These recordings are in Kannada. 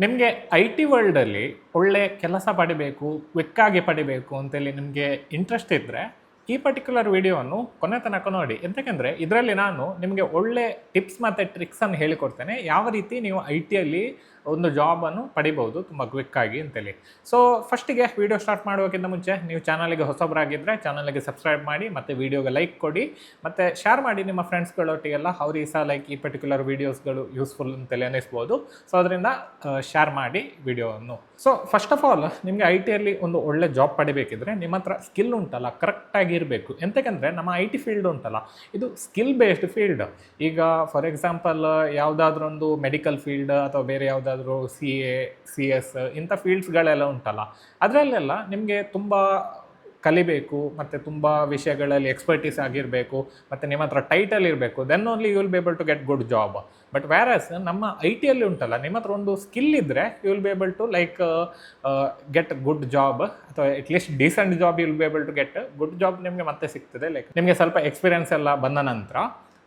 ನಿಮಗೆ ಐ ಟಿ ವರ್ಲ್ಡಲ್ಲಿ ಒಳ್ಳೆ ಕೆಲಸ ಪಡಿಬೇಕು, ಕ್ವಿಕ್ಕಾಗಿ ಪಡಿಬೇಕು ಅಂತೇಳಿ ನಿಮಗೆ ಇಂಟ್ರೆಸ್ಟ್ ಇದ್ದರೆ ಈ ಪರ್ಟಿಕ್ಯುಲರ್ ವಿಡಿಯೋವನ್ನು ಕೊನೆ ತನಕ ನೋಡಿ. ಎಂತಕ್ಕೆಂದರೆ ಇದರಲ್ಲಿ ನಾನು ನಿಮಗೆ ಒಳ್ಳೆ ಟಿಪ್ಸ್ ಮತ್ತು ಟ್ರಿಕ್ಸನ್ನು ಹೇಳಿಕೊಡ್ತೇನೆ, ಯಾವ ರೀತಿ ನೀವು ಐ ಟಿಯಲ್ಲಿ ಒಂದು ಜಾಬನ್ನು ಪಡಿಬೋದು ತುಂಬ ಕ್ವಿಕ್ಕಾಗಿ ಅಂತೇಳಿ. ಸೊ ಫಸ್ಟಿಗೆ ವಿಡಿಯೋ ಸ್ಟಾರ್ಟ್ ಮಾಡೋಕ್ಕಿಂತ ಮುಂಚೆ ನೀವು ಚಾನಲಿಗೆ ಹೊಸಬರಾಗಿದ್ದರೆ ಚಾನಲಿಗೆ ಸಬ್ಸ್ಕ್ರೈಬ್ ಮಾಡಿ ಮತ್ತು ವಿಡಿಯೋಗೆ ಲೈಕ್ ಕೊಡಿ ಮತ್ತು ಶೇರ್ ಮಾಡಿ ನಿಮ್ಮ ಫ್ರೆಂಡ್ಸ್ಗಳೊಟ್ಟಿಗೆಲ್ಲ. ಅವ್ರಿಗೆ ಸಹ ಲೈಕ್ ಈ ಪರ್ಟಿಕ್ಯುಲರ್ ವೀಡಿಯೋಸ್ಗಳು ಯೂಸ್ಫುಲ್ ಅಂತೇಳಿ ಅನ್ನಿಸ್ಬೋದು. ಸೊ ಅದರಿಂದ ಶೇರ್ ಮಾಡಿ ವಿಡಿಯೋವನ್ನು. ಸೊ ಫಸ್ಟ್ ಆಫ್ ಆಲ್ ನಿಮಗೆ ಐ ಟಿಯಲ್ಲಿ ಒಂದು ಒಳ್ಳೆ ಜಾಬ್ ಪಡಿಬೇಕಿದ್ರೆ ನಿಮ್ಮ ಹತ್ರ ಸ್ಕಿಲ್ ಉಂಟಲ್ಲ ಕರೆಕ್ಟಾಗಿ ಇರಬೇಕು. ಎಂತಕ್ಕಂದರೆ ನಮ್ಮ ಐ ಟಿ ಫೀಲ್ಡ್ ಉಂಟಲ್ಲ ಇದು ಸ್ಕಿಲ್ ಬೇಸ್ಡ್ ಫೀಲ್ಡ್. ಈಗ ಫಾರ್ ಎಕ್ಸಾಂಪಲ್ ಯಾವುದಾದ್ರೂ ಒಂದು ಮೆಡಿಕಲ್ ಫೀಲ್ಡ್ ಅಥವಾ ಬೇರೆ ಯಾವುದಾದ್ರೂ CS ಇಂಥ ಫೀಲ್ಡ್ಸ್ಗಳೆಲ್ಲ ಉಂಟಲ್ಲ ಅದರಲ್ಲೆಲ್ಲ ನಿಮಗೆ ತುಂಬ ಕಲಿಬೇಕು ಮತ್ತು ತುಂಬ ವಿಷಯಗಳಲ್ಲಿ ಎಕ್ಸ್ಪರ್ಟೀಸ್ ಆಗಿರಬೇಕು ಮತ್ತು ನಿಮ್ಮ ಹತ್ರ ಟೈಟಲ್ ಇರಬೇಕು. Then only you will be able to get good job. But ವ್ಯಾರಸ್ ನಮ್ಮ ಐ ಟಿಯಲ್ಲಿ ಉಂಟಲ್ಲ ನಿಮ್ಮ ಹತ್ರ ಒಂದು ಸ್ಕಿಲ್ ಇದ್ದರೆ you will be able to like get good job ಅಥವಾ at least decent job you will be able to get good job ನಿಮಗೆ ಮತ್ತೆ ಸಿಗ್ತದೆ. ಲೈಕ್ ನಿಮಗೆ ಸ್ವಲ್ಪ ಎಕ್ಸ್ಪೀರಿಯನ್ಸ್ ಎಲ್ಲ ಬಂದ ನಂತರ.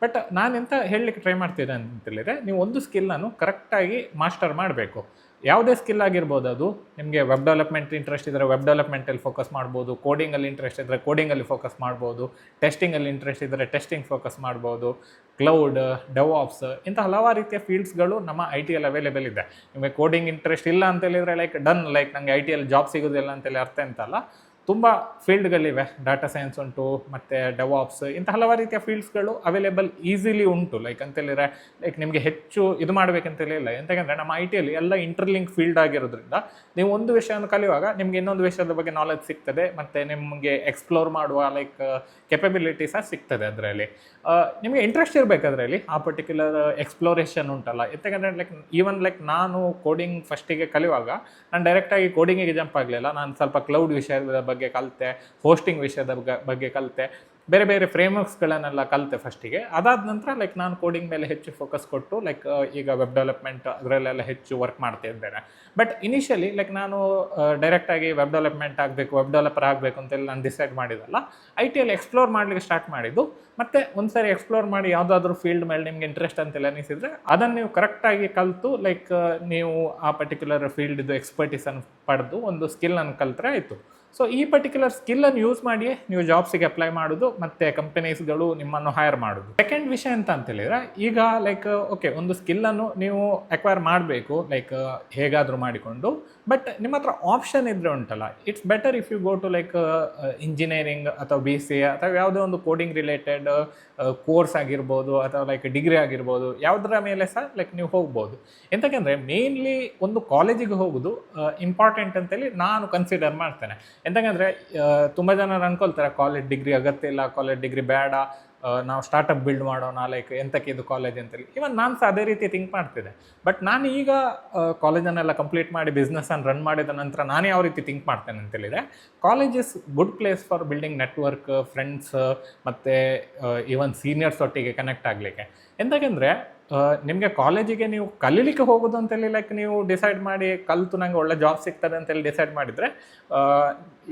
ಬಟ್ ನಾನೆಂತ ಹೇಳಲಿಕ್ಕೆ ಟ್ರೈ ಮಾಡ್ತಿದ್ದೆ ಅಂತೇಳಿದರೆ ನೀವು ಒಂದು ಸ್ಕಿಲ್ಲನ್ನು ಕರೆಕ್ಟಾಗಿ ಮಾಸ್ಟರ್ ಮಾಡಬೇಕು. ಯಾವುದೇ ಸ್ಕಿಲ್ ಆಗಿರ್ಬೋದು, ಅದು ನಿಮಗೆ ವೆಬ್ ಡೆವಲಪ್ಮೆಂಟ್ ಇಂಟ್ರೆಸ್ಟ್ ಇದ್ದರೆ ವೆಬ್ ಡೆವಲಪ್ಮೆಂಟಲ್ಲಿ ಫೋಕಸ್ ಮಾಡ್ಬೋದು, ಕೋಡಿಂಗಲ್ಲಿ ಇಂಟ್ರೆಸ್ಟ್ ಇದ್ದರೆ ಕೋಡಿಂಗಲ್ಲಿ ಫೋಕಸ್ ಮಾಡ್ಬೋದು, ಟೆಸ್ಟಿಂಗಲ್ಲಿ ಇಂಟ್ರೆಸ್ಟ್ ಇದ್ದರೆ ಟೆಸ್ಟಿಂಗ್ ಫೋಕಸ್ ಮಾಡ್ಬೋದು, ಕ್ಲೌಡ್, ಡೆವಾಪ್ಸ್ ಇಂಥ ಹಲವಾರು ರೀತಿಯ ಫೀಲ್ಡ್ಸ್ಗಳು ನಮ್ಮ ಐ ಟಿಯಲ್ಲಿ ಅವೈಲೇಬಲ್ ಇದೆ. ನಿಮಗೆ ಕೋಡಿಂಗ್ ಇಂಟ್ರೆಸ್ಟ್ ಇಲ್ಲ ಅಂತ ಹೇಳಿದರೆ ಲೈಕ್ ಡನ್, ಲೈಕ್ ನನಗೆ ಐ ಟಿಯಲ್ಲಿ ಜಾಬ್ ಸಿಗೋದಿಲ್ಲ ಅಂತೇಳಿ ಅರ್ಥ ಅಂತಲ್ಲ. ತುಂಬ ಫೀಲ್ಡ್ಗಳಿವೆ. ಡಾಟಾ ಸೈನ್ಸ್ ಉಂಟು ಮತ್ತು ಡೆವಾಪ್ಸ್ ಇಂಥ ಹಲವಾರು ರೀತಿಯ ಫೀಲ್ಡ್ಸ್ಗಳು ಅವೈಲೇಬಲ್ ಈಸಿಲಿ ಉಂಟು. ಲೈಕ್ ಅಂತೇಳಿದರೆ ಲೈಕ್ ನಿಮಗೆ ಹೆಚ್ಚು ಇದು ಮಾಡಬೇಕಂತೇಳಿಲ್ಲ. ಎಂತಂದರೆ ನಮ್ಮ ಐ ಟಿಯಲ್ಲಿ ಎಲ್ಲ ಇಂಟರ್ಲಿಂಕ್ ಫೀಲ್ಡ್ ಆಗಿರೋದ್ರಿಂದ ನೀವು ಒಂದು ವಿಷಯವನ್ನು ಕಲಿಯುವಾಗ ನಿಮಗೆ ಇನ್ನೊಂದು ವಿಷಯದ ಬಗ್ಗೆ ನಾಲೆಜ್ ಸಿಗ್ತದೆ ಮತ್ತು ನಿಮಗೆ ಎಕ್ಸ್ಪ್ಲೋರ್ ಮಾಡುವ ಲೈಕ್ ಕೆಪಬಿಲಿಟಿ ಸಹ ಸಿಗ್ತದೆ. ಅದರಲ್ಲಿ ನಿಮಗೆ ಇಂಟ್ರೆಸ್ಟ್ ಇರಬೇಕು ಅದರಲ್ಲಿ, ಆ ಪರ್ಟಿಕ್ಯುಲರ್ ಎಕ್ಸ್ಪ್ಲೋರೇಷನ್ ಉಂಟಲ್ಲ. ಎಂತಂದರೆ ಲೈಕ್ ಈವನ್ ಲೈಕ್ ನಾನು ಕೋಡಿಂಗ್ ಫಸ್ಟಿಗೆ ಕಲಿಯುವಾಗ ನಾನು ಡೈರೆಕ್ಟಾಗಿ ಕೋಡಿಂಗಿಗೆ ಜಂಪ್ ಆಗಲಿಲ್ಲ. ನಾನು ಸ್ವಲ್ಪ ಕ್ಲೌಡ್ ವಿಷಯದ ಬಗ್ಗೆ ಕಲಿತೆ, ಹೋಸ್ಟಿಂಗ್ ವಿಷಯದ ಬಗ್ಗೆ ಕಲಿತೆ, ಬೇರೆ ಬೇರೆ ಫ್ರೇಮ್ವರ್ಕ್ಸ್ಗಳನ್ನೆಲ್ಲ ಕಲಿತೆ ಫಸ್ಟಿಗೆ. ಅದಾದ ನಂತರ ಲೈಕ್ ನಾನು ಕೋಡಿಂಗ್ ಮೇಲೆ ಹೆಚ್ಚು ಫೋಕಸ್ ಕೊಟ್ಟು ಲೈಕ್ ಈಗ ವೆಬ್ ಡೆವಲಪ್ಮೆಂಟ್ ಅದರಲ್ಲೆಲ್ಲ ಹೆಚ್ಚು ವರ್ಕ್ ಮಾಡ್ತಾ ಇದ್ದೇನೆ. ಬಟ್ ಇನಿಷಿಯಲಿ ಲೈಕ್ ನಾನು ಡೈರೆಕ್ಟಾಗಿ ವೆಬ್ ಡೆವಲಪ್ಮೆಂಟ್ ಆಗಬೇಕು, ವೆಬ್ ಡೆವಲಪರ್ ಆಗಬೇಕು ಅಂತೇಳಿ ನಾನು ಡಿಸೈಡ್ ಮಾಡಿದಲ್ಲ, ಐ ಟಿಯಲ್ಲಿ ಎಕ್ಸ್ಪ್ಲೋರ್ ಮಾಡಲಿಕ್ಕೆ ಸ್ಟಾರ್ಟ್ ಮಾಡಿದ್ದು. ಮತ್ತು ಒಂದು ಸಾರಿ ಎಕ್ಸ್ಪ್ಲೋರ್ ಮಾಡಿ ಯಾವುದಾದ್ರೂ ಫೀಲ್ಡ್ ಮೇಲೆ ನಿಮಗೆ ಇಂಟ್ರೆಸ್ಟ್ ಅಂತೆಲ್ಲ ಅನಿಸಿದರೆ ಅದನ್ನು ನೀವು ಕರೆಕ್ಟಾಗಿ ಕಲಿತು ಲೈಕ್ ನೀವು ಆ ಪರ್ಟಿಕ್ಯುಲರ್ ಫೀಲ್ಡ್ದು ಎಕ್ಸ್ಪರ್ಟೀಸನ್ನು ಪಡೆದು ಒಂದು ಸ್ಕಿಲ್ಲನ್ನು ಕಲಿತ್ರೆ ಆಯಿತು. ಸೊ ಈ ಪರ್ಟಿಕ್ಯುಲರ್ ಸ್ಕಿಲ್ಲನ್ನು ಯೂಸ್ ಮಾಡಿ ನೀವು ಜಾಬ್ಸಿಗೆ ಅಪ್ಲೈ ಮಾಡೋದು ಮತ್ತು ಕಂಪನೀಸ್ಗಳು ನಿಮ್ಮನ್ನು ಹೈರ್ ಮಾಡೋದು. ಸೆಕೆಂಡ್ ವಿಷಯ ಅಂತ ಅಂತೇಳಿದರೆ ಈಗ ಲೈಕ್ ಓಕೆ ಒಂದು ಸ್ಕಿಲ್ಲನ್ನು ನೀವು ಅಕ್ವೈರ್ ಮಾಡಬೇಕು ಲೈಕ್ ಹೇಗಾದರೂ ಮಾಡಿಕೊಂಡು. ಬಟ್ ನಿಮ್ಮ ಹತ್ರ ಆಪ್ಷನ್ ಇದ್ದರೆ ಉಂಟಲ್ಲ, it's better if you go to like engineering ಅಥವಾ BCA ಅಥವಾ ಯಾವುದೋ ಒಂದು ಕೋಡಿಂಗ್ ರಿಲೇಟೆಡ್ ಕೋರ್ಸ್ ಆಗಿರ್ಬೋದು ಅಥವಾ ಲೈಕ್ ಡಿಗ್ರಿ ಆಗಿರ್ಬೋದು, ಯಾವುದರ ಮೇಲೆ ಸಹ ಲೈಕ್ ನೀವು ಹೋಗ್ಬೋದು. ಎಂತಕ್ಕೆಂದರೆ ಮೇನ್ಲಿ ಒಂದು ಕಾಲೇಜಿಗೆ ಹೋಗೋದು ಇಂಪಾರ್ಟೆಂಟ್ ಅಂತೇಳಿ ನಾನು ಕನ್ಸಿಡರ್ ಮಾಡ್ತೇನೆ. ಎಂತಂದರೆ ತುಂಬ ಜನರು ಅನ್ಕೊಳ್ತಾರೆ ಕಾಲೇಜ್ ಡಿಗ್ರಿ ಅಗತ್ಯ ಇಲ್ಲ, ಕಾಲೇಜ್ ಡಿಗ್ರಿ ಬೇಡ, ನಾವು ಸ್ಟಾರ್ಟಪ್ ಬಿಲ್ಡ್ ಮಾಡೋಣ, ಲೈಕ್ ಎಂತಕ್ಕೆ ಇದು ಕಾಲೇಜ್ ಅಂತೇಳಿ. ಇವನ್ ನಾನು ಸಹ ಅದೇ ರೀತಿ ಥಿಂಕ್ ಮಾಡ್ತಿದ್ದೆ. ಬಟ್ ನಾನು ಈಗ ಕಾಲೇಜನ್ನೆಲ್ಲ ಕಂಪ್ಲೀಟ್ ಮಾಡಿ ಬಿಸ್ನೆಸ್ಸನ್ನು ರನ್ ಮಾಡಿದ ನಂತರ ನಾನು ಯಾವ ರೀತಿ ಥಿಂಕ್ ಮಾಡ್ತೇನೆ ಅಂತೇಳಿದರೆ, college is good place for building network, friends ಮತ್ತು ಈವನ್ ಸೀನಿಯರ್ಸ್ ಒಟ್ಟಿಗೆ ಕನೆಕ್ಟ್ ಆಗಲಿಕ್ಕೆ. ಎಂತಕ್ಕೆಂದರೆ ನಿಮಗೆ ಕಾಲೇಜಿಗೆ ನೀವು ಕಲೀಲಿಕ್ಕೆ ಹೋಗೋದು ಅಂತೇಳಿ ಲೈಕ್ ನೀವು ಡಿಸೈಡ್ ಮಾಡಿ ಕಲಿತು ನಂಗೆ ಒಳ್ಳೆ ಜಾಬ್ ಸಿಗ್ತದೆ ಅಂತೇಳಿ ಡಿಸೈಡ್ ಮಾಡಿದರೆ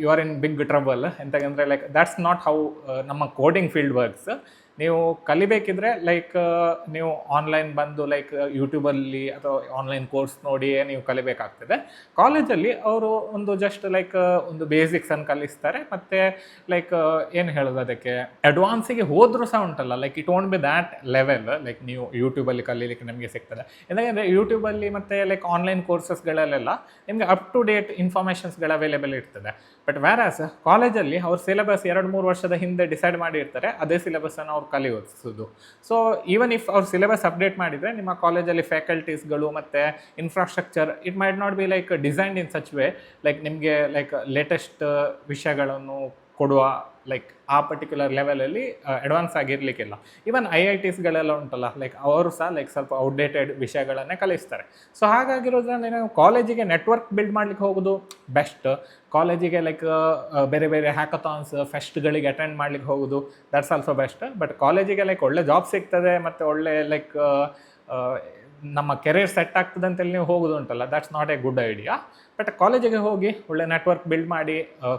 you are in big trouble. ಎಂತಂದರೆ ಲೈಕ್ ದ್ಯಾಟ್ಸ್ ನಾಟ್ ಹೌ ನಮ್ಮ ಕೋಡಿಂಗ್ ಫೀಲ್ಡ್ ವರ್ಕ್ಸ್. ನೀವು ಕಲಿಬೇಕಿದ್ರೆ ಲೈಕ್ ನೀವು ಆನ್ಲೈನ್ ಬಂದು ಲೈಕ್ ಯೂಟ್ಯೂಬಲ್ಲಿ ಅಥವಾ ಆನ್ಲೈನ್ ಕೋರ್ಸ್ ನೋಡಿ ನೀವು ಕಲಿಬೇಕಾಗ್ತದೆ. ಕಾಲೇಜಲ್ಲಿ ಅವರು ಒಂದು ಜಸ್ಟ್ ಲೈಕ್ ಒಂದು ಬೇಸಿಕ್ಸನ್ನು ಕಲಿಸ್ತಾರೆ ಮತ್ತು ಲೈಕ್ ಏನು ಹೇಳೋದು ಅದಕ್ಕೆ ಅಡ್ವಾನ್ಸಿಗೆ ಹೋದರೂ ಸಹ ಉಂಟಲ್ಲ like it won't be that level like ನೀವು ಯೂಟ್ಯೂಬಲ್ಲಿ ಕಲೀಲಿಕ್ಕೆ ನಮಗೆ ಸಿಗ್ತದೆ. ಯಾಕಂದರೆ ಯೂಟ್ಯೂಬಲ್ಲಿ ಮತ್ತು ಲೈಕ್ ಆನ್ಲೈನ್ ಕೋರ್ಸಸ್ಗಳಲ್ಲೆಲ್ಲ ನಿಮಗೆ ಅಪ್ ಟು ಡೇಟ್ ಇನ್ಫಾರ್ಮೇಷನ್ಸ್ಗಳು ಅವೈಲೇಬಲ್ ಇರ್ತದೆ. ಬಟ್ ವ್ಯಾರಾಸ್ ಕಾಲೇಜಲ್ಲಿ ಅವ್ರ ಸಿಲೆಬಸ್ 2-3 ವರ್ಷದ ಹಿಂದೆ ಡಿಸೈಡ್ ಮಾಡಿರ್ತಾರೆ, ಅದೇ ಸಿಲೆಬಸ್ಸನ್ನು ಅವ್ರು ಕಲಿಯೋದು. ಸೊ ಈವನ್ ಇಫ್ ಅವ್ರು ಸಿಲೆಬಸ್ ಅಪ್ಡೇಟ್ ಮಾಡಿದರೆ ನಿಮ್ಮ ಕಾಲೇಜಲ್ಲಿ ಫ್ಯಾಕಲ್ಟೀಸ್ಗಳು ಮತ್ತು infrastructure it might not be like designed in such way like ನಿಮಗೆ ಲೈಕ್ ಲೇಟೆಸ್ಟ್ ವಿಷಯಗಳನ್ನು ಕೊಡುವ ಲೈಕ್ ಆ ಪರ್ಟಿಕ್ಯುಲರ್ ಲೆವೆಲಲ್ಲಿ ಅಡ್ವಾನ್ಸ್ ಆಗಿರಲಿಕ್ಕಿಲ್ಲ. ಈವನ್ IITsಗಳೆಲ್ಲ ಉಂಟಲ್ಲ ಲೈಕ್ ಅವರು ಸಹ ಲೈಕ್ ಸ್ವಲ್ಪ ಔಟ್ಡೇಟೆಡ್ ವಿಷಯಗಳನ್ನೇ ಕಲಿಸ್ತಾರೆ. ಸೊ ಹಾಗಾಗಿರೋದ್ರಿಂದ ನೀವು ಕಾಲೇಜಿಗೆ ನೆಟ್ವರ್ಕ್ ಬಿಲ್ಡ್ ಮಾಡಲಿಕ್ಕೆ ಹೋಗೋದು ಬೆಸ್ಟ್. ಕಾಲೇಜಿಗೆ ಲೈಕ್ ಬೇರೆ ಬೇರೆ ಹ್ಯಾಕಥಾನ್ಸ್ ಫೆಸ್ಟ್ಗಳಿಗೆ ಅಟೆಂಡ್ ಮಾಡ್ಲಿಕ್ಕೆ ಹೋಗೋದು ದಟ್ಸ್ ಆಲ್ಸೋ ಬೆಸ್ಟ್. ಬಟ್ ಕಾಲೇಜಿಗೆ ಲೈಕ್ ಒಳ್ಳೆ ಜಾಬ್ ಸಿಗ್ತದೆ ಮತ್ತು ಒಳ್ಳೆ ಲೈಕ್ ನಮ್ಮ ಕೆರಿಯರ್ ಸೆಟ್ ಆಗ್ತದೆ ಅಂತೇಳಿ ನೀವು ಹೋಗೋದು ಉಂಟಲ್ಲ, that's not a good idea. But ಕಾಲೇಜಿಗೆ ಹೋಗಿ ಒಳ್ಳೆ ನೆಟ್ವರ್ಕ್ ಬಿಲ್ಡ್ ಮಾಡಿ,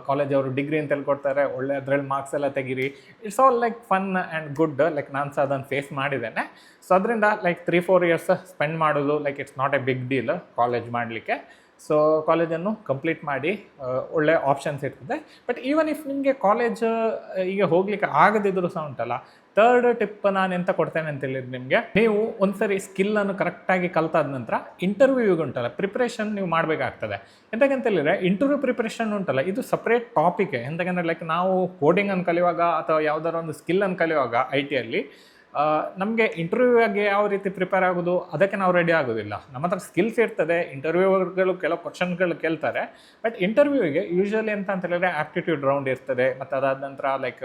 ಕಾಲೇಜ್ ಅವರು ಡಿಗ್ರಿ ಅಂತ ಕೊಡ್ತಾರೆ, ಒಳ್ಳೆ ಅದರಲ್ಲಿ ಮಾರ್ಕ್ಸ್ ಎಲ್ಲ ತೆಗೀರಿ. It's all like fun and good. Like ನಾನು ಸಹ ಅದನ್ನು ಫೇಸ್ ಮಾಡಿದ್ದೇನೆ. ಸೊ ಅದರಿಂದ ಲೈಕ್ 3-4 ಇಯರ್ಸ್ ಸ್ಪೆಂಡ್ ಮಾಡೋದು like it's not a big deal college ಮಾಡಲಿಕ್ಕೆ. ಸೊ ಕಾಲೇಜನ್ನು ಕಂಪ್ಲೀಟ್ ಮಾಡಿ, ಒಳ್ಳೆ ಆಪ್ಷನ್ಸ್ ಇರ್ತದೆ. ಬಟ್ ಈವನ್ ಇಫ್ ನಿಮಗೆ ಕಾಲೇಜ್ ಈಗ ಹೋಗ್ಲಿಕ್ಕೆ ಆಗದಿದ್ದರೂ ಸಹ ಉಂಟಲ್ಲ, ಥರ್ಡ್ ಟಿಪ್ ನಾನು ಎಂತ ಕೊಡ್ತೇನೆ ಅಂತ ಹೇಳಿದ್ರೆ, ನಿಮಗೆ ನೀವು ಒಂದ್ಸರಿ ಸ್ಕಿಲ್ಲನ್ನು ಕರೆಕ್ಟಾಗಿ ಕಲ್ತಾದ ನಂತರ ಇಂಟರ್ವ್ಯೂಗೆ ಉಂಟಲ್ಲ ಪ್ರಿಪ್ರೇಷನ್ ನೀವು ಮಾಡಬೇಕಾಗ್ತದೆ. ಎಂತಕ್ಕಂತ ಹೇಳಿದ್ರೆ ಇಂಟರ್ವ್ಯೂ ಪ್ರಿಪ್ರೇಷನ್ ಉಂಟಲ್ಲ, ಇದು ಸಪ್ರೇಟ್ ಟಾಪಿಕ್. ಎಂತಕ್ಕಂದ್ರೆ ಲೈಕ್ ನಾವು ಕೋಡಿಂಗನ್ನು ಕಲಿಯುವಾಗ ಅಥವಾ ಯಾವುದಾದ್ರು ಒಂದು ಸ್ಕಿಲ್ಲನ್ನು ಕಲಿಯುವಾಗ IT-ಯಲ್ಲಿ ನಮಗೆ ಇಂಟರ್ವ್ಯೂಗೆ ಯಾವ ರೀತಿ ಪ್ರಿಪೇರ್ ಆಗೋದು ಅದಕ್ಕೆ ನಾವು ರೆಡಿ ಆಗೋದಿಲ್ಲ. ನಮ್ಮ ಹತ್ರ ಸ್ಕಿಲ್ಸ್ ಇರ್ತದೆ, ಇಂಟರ್ವ್ಯೂಗಳು ಕೆಲವು ಕ್ವಶನ್ಗಳು ಕೇಳ್ತಾರೆ. ಬಟ್ ಇಂಟರ್ವ್ಯೂಗೆ ಯೂಶ್ವಲಿ ಅಂತ ಹೇಳಿದ್ರೆ ಆಪ್ಟಿಟ್ಯೂಡ್ ರೌಂಡ್ ಇರ್ತದೆ, ಮತ್ತು ಅದಾದ ನಂತರ ಲೈಕ್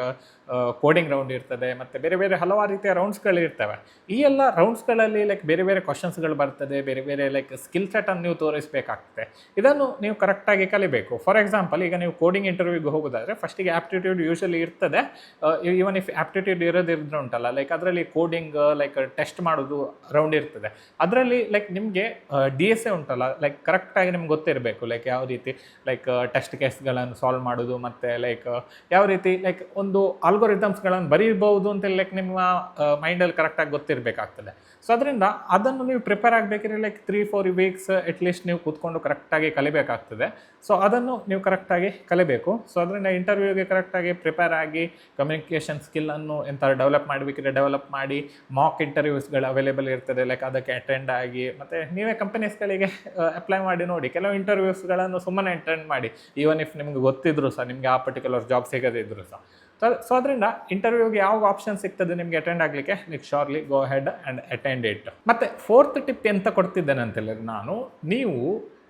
ಕೋಡಿಂಗ್ ರೌಂಡ್ ಇರ್ತದೆ, ಮತ್ತು ಬೇರೆ ಬೇರೆ ಹಲವಾರು ರೀತಿಯ ರೌಂಡ್ಸ್ಗಳು ಇರ್ತವೆ. ಈ ಎಲ್ಲ ರೌಂಡ್ಸ್ಗಳಲ್ಲಿ ಲೈಕ್ ಬೇರೆ ಬೇರೆ ಕ್ವಶನ್ಸ್ಗಳು ಬರ್ತದೆ, ಬೇರೆ ಬೇರೆ ಲೈಕ್ ಸ್ಕಿಲ್ ಸೆಟನ್ನು ನೀವು ತೋರಿಸಬೇಕಾಗ್ತದೆ. ಇದನ್ನು ನೀವು ಕರೆಕ್ಟಾಗಿ ಕಲಿಬೇಕು. ಫಾರ್ ಎಕ್ಸಾಂಪಲ್, ಈಗ ನೀವು ಕೋಡಿಂಗ್ ಇಂಟರ್ವ್ಯೂಗೆ ಹೋಗೋದಾದರೆ ಫಸ್ಟಿಗೆ ಆಪ್ಟಿಟ್ಯೂಡ್ ಯೂಶ್ವಲಿ ಇರ್ತದೆ. ಈವನ್ ಇಫ್ ಆಪ್ಟಿಟ್ಯೂಡ್ ಇರೋದಿದ್ರೆ ಉಂಟಲ್ಲ, ಲೈಕ್ ಅದರಲ್ಲಿ ಕೋಡಿಂಗ್ ಲೈಕ್ ಟೆಸ್ಟ್ ಮಾಡೋದು ರೌಂಡ್ ಇರ್ತದೆ. ಅದರಲ್ಲಿ ಲೈಕ್ ನಿಮಗೆ DSA ಉಂಟಲ್ಲ, ಲೈಕ್ ಕರೆಕ್ಟಾಗಿ ನಿಮ್ಗೆ ಗೊತ್ತಿರಬೇಕು, ಲೈಕ್ ಯಾವ ರೀತಿ ಲೈಕ್ ಟೆಸ್ಟ್ ಕೇಸ್ಗಳನ್ನು ಸಾಲ್ವ್ ಮಾಡೋದು, ಮತ್ತು ಲೈಕ್ ಯಾವ ರೀತಿ ಲೈಕ್ ಒಂದು ಆಲ್ಗೊರಿಥಮ್ಸ್ಗಳನ್ನು ಬರೀಬಹುದು ಅಂತೇಳಿ ಲೈಕ್ ನಿಮ್ಮ ಮೈಂಡಲ್ಲಿ ಕರೆಕ್ಟಾಗಿ ಗೊತ್ತಿರಬೇಕಾಗ್ತದೆ. ಸೊ ಅದರಿಂದ ಅದನ್ನು ನೀವು ಪ್ರಿಪೇರ್ ಆಗಬೇಕಿದ್ರೆ ಲೈಕ್ 3-4 ವೀಕ್ಸ್ ಅಟ್ಲೀಸ್ಟ್ ನೀವು ಕೂತ್ಕೊಂಡು ಕರೆಕ್ಟಾಗಿ ಕಲಿಬೇಕಾಗ್ತದೆ. ಸೊ ಅದನ್ನು ನೀವು ಕರೆಕ್ಟಾಗಿ ಕಲಿಬೇಕು. ಸೊ ಅದರಿಂದ ಇಂಟರ್ವ್ಯೂಗೆ ಕರೆಕ್ಟಾಗಿ ಪ್ರಿಪೇರ್ ಆಗಿ ಕಮ್ಯುನಿಕೇಷನ್ ಸ್ಕಿಲ್ಲನ್ನು ಎಂಥ ಡೆವಲಪ್ ಮಾಡಬೇಕಿದ್ರೆ ಡೆವಲಪ್ ಮಾಡಿ, ಮಾಕ್ ಇಂಟರ್ವ್ಯೂಸ್ಗಳು ಅವೈಲೇಬಲ್ ಇರ್ತದೆ, ಲೈಕ್ ಅದಕ್ಕೆ ಅಟೆಂಡ್ ಆಗಿ, ಮತ್ತು ನೀವೇ ಕಂಪನೀಸ್ಗಳಿಗೆ ಅಪ್ಲೈ ಮಾಡಿ ನೋಡಿ. ಕೆಲವು ಇಂಟರ್ವ್ಯೂಸ್ಗಳನ್ನು ಸುಮ್ಮನೆ ಅಟೆಂಡ್ ಮಾಡಿ, ಈವನ್ ಇಫ್ ನಿಮ್ಗೆ ಗೊತ್ತಿದ್ರು ಸಹ, ನಿಮಗೆ ಆ ಪರ್ಟಿಕ್ಯುಲರ್ ಜಾಬ್ ಸಿಗದಿದ್ರು ಸಹ. ಸೊ ಅದರಿಂದ ಇಂಟರ್ವ್ಯೂಗೆ ಯಾವ ಆಪ್ಷನ್ ಸಿಗ್ತದೆ ನಿಮಗೆ ಅಟೆಂಡ್ ಆಗಲಿಕ್ಕೆ, like shortly go head and attend it. ಮತ್ತು 4th ಟಿಪ್ ಎಂತ ಕೊಡ್ತಿದ್ದೇನೆ ಅಂತೇಳಿದ್ರೆ ನಾನು, ನೀವು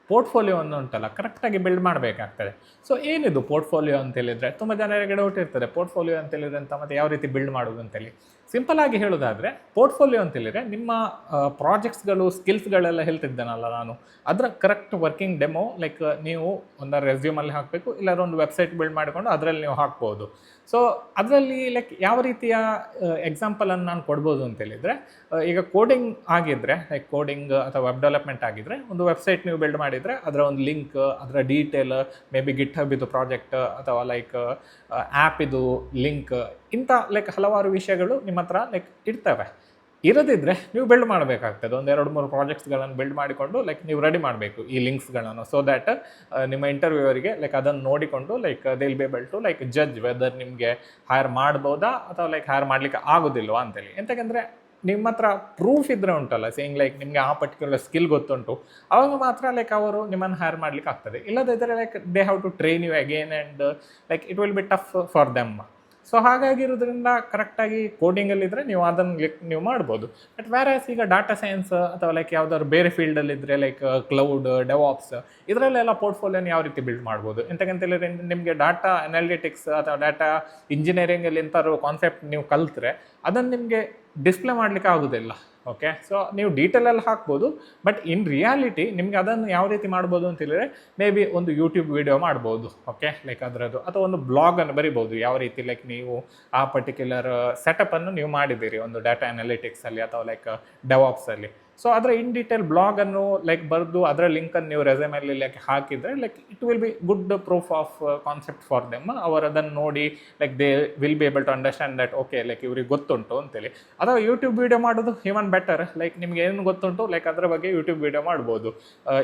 ಪೋರ್ಟ್ಫೋಲಿಯೋವನ್ನು ಉಂಟಲ್ಲ ಕರೆಕ್ಟಾಗಿ ಬಿಲ್ಡ್ ಮಾಡಬೇಕಾಗ್ತದೆ. ಸೊ ಏನಿದು ಪೋರ್ಟ್ಫೋಲಿಯೋ ಅಂತೇಳಿದರೆ, ತುಂಬ ಜನರಿಗೆ ಡೌಟ್ ಇರ್ತದೆ ಪೋರ್ಟ್ಫೋಲಿಯೋ ಅಂತೇಳಿದ್ರೆ ಅಂತ, ಮತ್ತು ಯಾವ ರೀತಿ ಬಿಲ್ಡ್ ಮಾಡೋದು ಅಂತೇಳಿ. ಸಿಂಪಲ್ ಆಗಿ ಹೇಳೋದಾದರೆ ಪೋರ್ಟ್ಫೋಲಿಯೋ ಅಂತೇಳಿದರೆ ನಿಮ್ಮ ಪ್ರಾಜೆಕ್ಟ್ಸ್ಗಳು, ಸ್ಕಿಲ್ಸ್ಗಳೆಲ್ಲ ಹೇಳ್ತಿದ್ದೇನಲ್ಲ ನಾನು, ಅದರ ಕರೆಕ್ಟ್ ವರ್ಕಿಂಗ್ ಡೆಮೋ ಲೈಕ್ ನೀವು ಒಂದು ರೆಸ್ಯೂಮಲ್ಲಿ ಹಾಕಬೇಕು, ಇಲ್ಲಾಂದ್ರೆ ಒಂದು ವೆಬ್ಸೈಟ್ ಬಿಲ್ಡ್ ಮಾಡಿಕೊಂಡು ಅದರಲ್ಲಿ ನೀವು ಹಾಕ್ಬೋದು. ಸೊ ಅದರಲ್ಲಿ ಲೈಕ್ ಯಾವ ರೀತಿಯ ಎಕ್ಸಾಂಪಲನ್ನು ನಾನು ಕೊಡ್ಬೋದು ಅಂತೇಳಿದರೆ, ಈಗ ಕೋಡಿಂಗ್ ಆಗಿದ್ದರೆ, ಲೈಕ್ ಕೋಡಿಂಗ್ ಅಥವಾ ವೆಬ್ ಡೆವಲಪ್ಮೆಂಟ್ ಆಗಿದ್ದರೆ, ಒಂದು ವೆಬ್ಸೈಟ್ ನೀವು ಬಿಲ್ಡ್ ಮಾಡಿದರೆ ಅದರ ಒಂದು ಲಿಂಕ್, ಅದರ ಡೀಟೇಲ್, ಮೇ ಬಿ ಗಿಟ್ಹಬ್ ಇದು ಪ್ರಾಜೆಕ್ಟ್ ಅಥವಾ ಲೈಕ್ ಆ್ಯಪ್ ಇದು ಲಿಂಕ್, ಇಂಥ ಲೈಕ್ ಹಲವಾರು ವಿಷಯಗಳು ನಿಮ್ಮ ಹತ್ರ ಲೈಕ್ ಇರ್ತವೆ. ಇರೋದಿದ್ರೆ ನೀವು ಬಿಲ್ಡ್ ಮಾಡಬೇಕಾಗ್ತದೆ. ಒಂದು 2-3 ಪ್ರಾಜೆಕ್ಟ್ಸ್ಗಳನ್ನು ಬಿಲ್ಡ್ ಮಾಡಿಕೊಂಡು ಲೈಕ್ ನೀವು ರೆಡಿ ಮಾಡಬೇಕು ಈ ಲಿಂಕ್ಸ್ಗಳನ್ನು. ಸೊ ದ್ಯಾಟ್ ನಿಮ್ಮ ಇಂಟರ್ವ್ಯೂವರಿಗೆ ಲೈಕ್ ಅದನ್ನು ನೋಡಿಕೊಂಡು like they will be able to like judge whether ನಿಮಗೆ ಹೈರ್ ಮಾಡ್ಬೋದಾ ಅಥವಾ ಲೈಕ್ ಹೈರ್ ಮಾಡಲಿಕ್ಕೆ ಆಗೋದಿಲ್ವಾ ಅಂತೇಳಿ. ಎಂತಕ್ಕಂದರೆ ನಿಮ್ಮ ಹತ್ರ ಪ್ರೂಫ್ ಇದ್ರೆ ಉಂಟಲ್ಲ, ಸೇಯಿಂಗ್ ಲೈಕ್ ನಿಮಗೆ ಆ ಪರ್ಟಿಕ್ಯುಲರ್ ಸ್ಕಿಲ್ ಗೊತ್ತುಂಟು, ಅವಾಗ ಮಾತ್ರ ಲೈಕ್ ಅವರು ನಿಮ್ಮನ್ನು ಹೈರ್ ಮಾಡಲಿಕ್ಕೆ ಆಗ್ತದೆ. ಇಲ್ಲದಿದ್ದರೆ like they have to train you again and like it will be tough for them. So ಹಾಗಾಗಿರೋದ್ರಿಂದ ಕರೆಕ್ಟಾಗಿ ಕೋಡಿಂಗಲ್ಲಿದ್ದರೆ ನೀವು ಅದನ್ನು ನೀವು ಮಾಡ್ಬೋದು. ಬಟ್ ವ್ಯಾರಸ್ ಈಗ ಡಾಟಾ ಸೈನ್ಸ್ ಅಥವಾ ಲೈಕ್ ಯಾವುದಾದ್ರು ಬೇರೆ ಫೀಲ್ಡಲ್ಲಿದ್ದರೆ ಲೈಕ್ ಕ್ಲೌಡ್, ಡೆವಾಪ್ಸ್, ಇದರಲ್ಲೆಲ್ಲ ಪೋರ್ಟ್ಫೋಲಿಯೋನ ಯಾವ ರೀತಿ ಬಿಲ್ಡ್ ಮಾಡ್ಬೋದು. ಎಂತಕ್ಕಂತೇಳಿದ್ರೆ ನಿಮಗೆ ಡಾಟಾ ಅನಾಲಿಟಿಕ್ಸ್ ಅಥವಾ ಡಾಟಾ ಇಂಜಿನಿಯರಿಂಗಲ್ಲಿ ಎಂಥಾದ್ರು ಕಾನ್ಸೆಪ್ಟ್ ನೀವು ಕಲಿತ್ರೆ ಅದನ್ನು ನಿಮಗೆ ಡಿಸ್ಪ್ಲೇ ಮಾಡಲಿಕ್ಕೆ ಆಗೋದಿಲ್ಲ. ಓಕೆ, ಸೊ ನೀವು ಡೀಟೇಲಲ್ಲಿ ಹಾಕ್ಬೋದು, ಬಟ್ ಇನ್ ರಿಯಾಲಿಟಿ ನಿಮಗೆ ಅದನ್ನು ಯಾವ ರೀತಿ ಮಾಡ್ಬೋದು ಅಂತೇಳಿದರೆ ಮೇ ಬಿ ಒಂದು ಯೂಟ್ಯೂಬ್ ವಿಡಿಯೋ ಮಾಡ್ಬೋದು. ಓಕೆ, ಲೈಕ್ ಅದರದ್ದು, ಅಥವಾ ಒಂದು ಬ್ಲಾಗನ್ನು ಬರಿಬೋದು, ಯಾವ ರೀತಿ ಲೈಕ್ ನೀವು ಆ ಪರ್ಟಿಕ್ಯುಲರ್ ಸೆಟಪನ್ನು ನೀವು ಮಾಡಿದ್ದೀರಿ ಒಂದು ಡಾಟಾ ಅನಾಲಿಟಿಕ್ಸಲ್ಲಿ ಅಥವಾ ಲೈಕ್ ಡೆವಾಪ್ಸಲ್ಲಿ. ಸೊ ಅದರ ಇನ್ ಡೀಟೇಲ್ ಬ್ಲಾಗನ್ನು ಲೈಕ್ ಬರೆದು ಅದರ ಲಿಂಕನ್ನು ನೀವು ರೆಸ್ಯೂಮಲ್ಲಿ ಲೈಕ್ ಹಾಕಿದರೆ like it will be good proof of concept for them. ಅವರು ಅದನ್ನು ನೋಡಿ like they will be able to understand that okay like ಇವ್ರಿಗೆ ಗೊತ್ತುಂಟು ಅಂತೇಳಿ. ಅಥವಾ ಯೂಟ್ಯೂಬ್ ವೀಡಿಯೋ ಮಾಡೋದು ಇವನ್ ಬೆಟರ್. ಲೈಕ್ ನಿಮ್ಗೆ ಏನು ಗೊತ್ತುಂಟು ಲೈಕ್ ಅದರ ಬಗ್ಗೆ ಯೂಟ್ಯೂಬ್ ವೀಡಿಯೋ ಮಾಡ್ಬೋದು.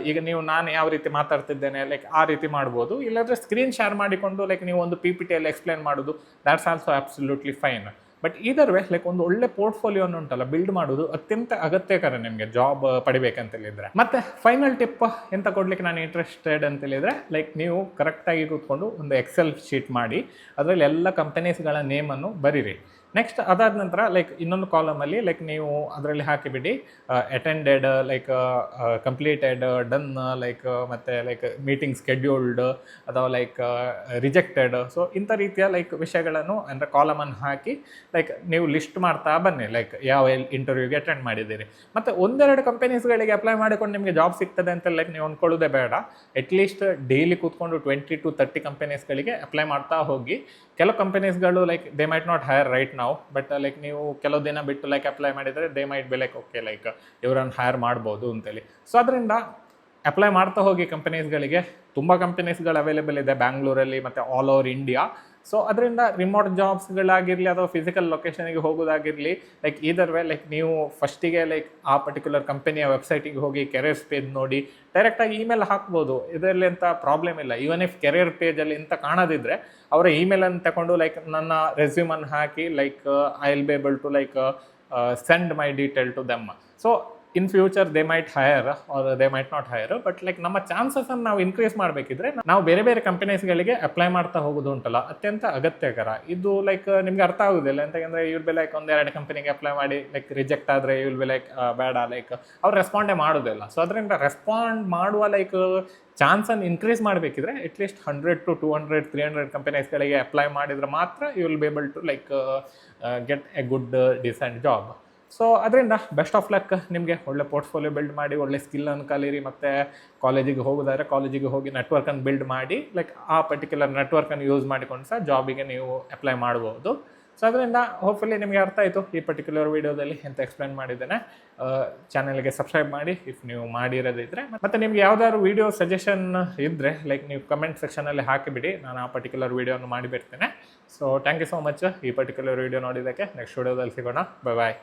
ಈಗ ನಾನು ಯಾವ ರೀತಿ ಮಾತಾಡ್ತಿದ್ದೇನೆ ಲೈಕ್ ಆ ರೀತಿ ಮಾಡ್ಬೋದು. ಇಲ್ಲಾಂದರೆ ಸ್ಕ್ರೀನ್ ಶೇರ್ ಮಾಡಿಕೊಂಡು ಲೈಕ್ ನೀವು ಒಂದು PPTಯಲ್ಲಿ ಎಕ್ಸ್ಪ್ಲೇನ್ ಮಾಡೋದು, that's also absolutely fine. But ಇದರ್ ವೇ ಲೈಕ್ ಒಂದು ಒಳ್ಳೆ ಪೋರ್ಟ್ಫೋಲಿಯೋನ ಉಂಟಲ್ಲ ಬಿಲ್ಡ್ ಮಾಡೋದು ಅತ್ಯಂತ ಅಗತ್ಯಕರ ನಿಮಗೆ ಜಾಬ್ ಪಡಿಬೇಕಂತೇಳಿದರೆ. ಮತ್ತು ಫೈನಲ್ ಟಿಪ್ ಎಂತ ಕೊಡ್ಲಿಕ್ಕೆ ನಾನು ಇಂಟ್ರೆಸ್ಟೆಡ್ ಅಂತೇಳಿದರೆ, ಲೈಕ್ ನೀವು ಕರೆಕ್ಟಾಗಿ ಕೂತ್ಕೊಂಡು ಒಂದು ಎಕ್ಸೆಲ್ ಶೀಟ್ ಮಾಡಿ ಅದರಲ್ಲಿ ಎಲ್ಲ ಕಂಪನೀಸ್ಗಳ ನೇಮನ್ನು ಬರೀರಿ. ನೆಕ್ಸ್ಟ್ ಅದಾದ ನಂತರ ಲೈಕ್ ಇನ್ನೊಂದು ಕಾಲಮಲ್ಲಿ ಲೈಕ್ ನೀವು ಅದರಲ್ಲಿ ಹಾಕಿಬಿಡಿ attended, like completed, done, like ಮತ್ತು ಲೈಕ್ ಮೀಟಿಂಗ್ ಸ್ಕೆಡ್ಯೂಲ್ಡ್ ಅಥವಾ ಲೈಕ್ ರಿಜೆಕ್ಟೆಡ್. ಸೊ ಇಂಥ ರೀತಿಯ ಲೈಕ್ ವಿಷಯಗಳನ್ನು ಅಂದರೆ ಕಾಲಮನ್ನು ಹಾಕಿ ಲೈಕ್ ನೀವು ಲಿಸ್ಟ್ ಮಾಡ್ತಾ ಬನ್ನಿ, ಲೈಕ್ ಯಾವ ಇಂಟರ್ವ್ಯೂಗೆ ಅಟೆಂಡ್ ಮಾಡಿದ್ದೀರಿ. ಮತ್ತು 1-2 ಕಂಪನೀಸ್ಗಳಿಗೆ ಅಪ್ಲೈ ಮಾಡಿಕೊಂಡು ನಿಮಗೆ ಜಾಬ್ ಸಿಗ್ತದೆ ಅಂತ ಲೈಕ್ ನೀವು ಅಂದ್ಕೊಳ್ಳೋದೇ ಬೇಡ. ಅಟ್ಲೀಸ್ಟ್ ಡೈಲಿ ಕೂತ್ಕೊಂಡು 20 to 30 ಕಂಪನೀಸ್ಗಳಿಗೆ ಅಪ್ಲೈ ಮಾಡ್ತಾ ಹೋಗಿ. ಕೆಲವು ಕಂಪನೀಸ್ಗಳು like they might not hire right ನಾವು, ಬಟ್ ಲೈಕ್ ನೀವು ಕೆಲವು ದಿನ ಬಿಟ್ಟು ಲೈಕ್ ಅಪ್ಲೈ ಮಾಡಿದರೆ they might be like okay like ಇವರನ್ನು ಹೈರ್ ಮಾಡ್ಬೋದು ಅಂತೇಳಿ. ಸೊ ಅದರಿಂದ ಅಪ್ಲೈ ಮಾಡ್ತಾ ಹೋಗಿ ಕಂಪನೀಸ್ಗಳಿಗೆ. ತುಂಬ ಕಂಪನೀಸ್ಗಳು ಅವೈಲೇಬಲ್ ಇದೆ ಬ್ಯಾಂಗ್ಳೂರಲ್ಲಿ ಮತ್ತು ಆಲ್ ಓವರ್ ಇಂಡಿಯಾ. ಸೊ ಅದರಿಂದ ರಿಮೋಟ್ ಜಾಬ್ಸ್ಗಳಾಗಿರಲಿ ಅಥವಾ ಫಿಸಿಕಲ್ ಲೊಕೇಶನಿಗೆ ಹೋಗೋದಾಗಿರಲಿ, ಲೈಕ್ ಇದರ್ ವೇ ಲೈಕ್ ನೀವು ಫಸ್ಟಿಗೆ ಲೈಕ್ ಆ ಪರ್ಟಿಕ್ಯುಲರ್ ಕಂಪನಿಯ ವೆಬ್ಸೈಟಿಗೆ ಹೋಗಿ ಕೆರಿಯರ್ಸ್ ಪೇಜ್ ನೋಡಿ ಡೈರೆಕ್ಟಾಗಿ ಇಮೇಲ್ ಹಾಕ್ಬೋದು. ಇದರಲ್ಲಿ ಎಂಥ ಪ್ರಾಬ್ಲಮ್ ಇಲ್ಲ. ಈವನ್ ಇಫ್ ಕೆರಿಯರ್ ಪೇಜಲ್ಲಿ ಇಂಥ ಕಾಣೋದಿದ್ರೆ ಅವರ ಇಮೇಲನ್ನು ತಗೊಂಡು ಲೈಕ್ ನನ್ನ ರೆಸ್ಯೂಮನ್ನು ಹಾಕಿ like I will be able to like send my detail to them. So in future they might hire or they might not hire, but like ನಮ್ಮ ಚಾನ್ಸಸನ್ನು ನಾವು ಇನ್ಕ್ರೀಸ್ ಮಾಡಬೇಕಿದ್ರೆ ನಾವು ಬೇರೆ ಬೇರೆ ಕಂಪನೀಸ್ಗಳಿಗೆ ಅಪ್ಲೈ ಮಾಡ್ತಾ ಹೋಗೋದು ಉಂಟಲ್ಲ ಅತ್ಯಂತ ಅಗತ್ಯಕರ. ಇದು ಲೈಕ್ ನಿಮ್ಗೆ ಅರ್ಥ ಆಗೋದಿಲ್ಲ, ಎಂತಂದರೆ ಇವ್ರು ಬಿ ಲೈಕ್ ಒಂದೆರಡು ಕಂಪನಿಗೆ ಅಪ್ಲೈ ಮಾಡಿ ಲೈಕ್ ರಿಜೆಕ್ಟ್ ಆದರೆ ಇವ್ರು ಬಿ ಲೈಕ್ ಬೇಡ ಲೈಕ್ ಅವ್ರು ರೆಸ್ಪಾಂಡೇ ಮಾಡೋದಿಲ್ಲ. ಸೊ ಅದರಿಂದ ರೆಸ್ಪಾಂಡ್ ಮಾಡುವ ಲೈಕ್ ಚಾನ್ಸನ್ನು ಇನ್ಕ್ರೀಸ್ ಮಾಡಬೇಕಿದ್ರೆ ಅಟ್ಲೀಸ್ಟ್ 100 to 200 300 ಕಂಪನೀಸ್ಗಳಿಗೆ ಅಪ್ಲೈ ಮಾಡಿದರೆ ಮಾತ್ರ you will be able to like get a good decent job. So ಅದರಿಂದ ಬೆಸ್ಟ್ ಆಫ್ ಲಕ್ ನಿಮಗೆ. ಒಳ್ಳೆ ಪೋರ್ಟ್ಫೋಲಿಯೋ ಬಿಲ್ಡ್ ಮಾಡಿ, ಒಳ್ಳೆ ಸ್ಕಿಲ್ಲನ್ನು ಕಲೀರಿ, ಮತ್ತು ಕಾಲೇಜಿಗೆ ಹೋಗೋದಾದ್ರೆ ಕಾಲೇಜಿಗೆ ಹೋಗಿ ನೆಟ್ವರ್ಕನ್ನು ಬಿಲ್ಡ್ ಮಾಡಿ ಲೈಕ್ ಆ ಪರ್ಟಿಕ್ಯುಲರ್ ನೆಟ್ವರ್ಕನ್ನು ಯೂಸ್ ಮಾಡಿಕೊಂಡು ಸಹ ಜಾಬಿಗೆ ನೀವು ಅಪ್ಲೈ ಮಾಡ್ಬೋದು. ಸೊ ಅದರಿಂದ ಹೋಪ್ಫುಲಿ ನಿಮಗೆ ಅರ್ಥ ಆಯಿತು ಈ ಪರ್ಟಿಕ್ಯುಲರ್ ವೀಡಿಯೋದಲ್ಲಿ ಎಂತ ಎಕ್ಸ್ಪ್ಲೇನ್ ಮಾಡಿದ್ದೇನೆ. ಚಾನಲ್ಗೆ ಸಬ್ಸ್ಕ್ರೈಬ್ ಮಾಡಿ ಇಫ್ ನೀವು ಮಾಡಿರೋದಿದ್ದರೆ. ಮತ್ತು ನಿಮ್ಗೆ ಯಾವ್ದಾದ್ರು ವೀಡಿಯೋ ಸಜೆಷನ್ ಇದ್ದರೆ ಲೈಕ್ ನೀವು ಕಮೆಂಟ್ ಸೆಕ್ಷನಲ್ಲಿ ಹಾಕಿಬಿಡಿ, ನಾನು ಆ ಪರ್ಟಿಕ್ಯುಲರ್ ವೀಡಿಯೋನ ಮಾಡಿ ಬಿಡ್ತೇನೆ. So thank you so much ಈ ಪರ್ಟಿಕ್ಯುಲರ್ ವೀಡಿಯೋ ನೋಡಿದ್ದಕ್ಕೆ. ನೆಕ್ಸ್ಟ್ ವೀಡಿಯೋದಲ್ಲಿ ಸಿಗೋಣ. ಬಾಯ್.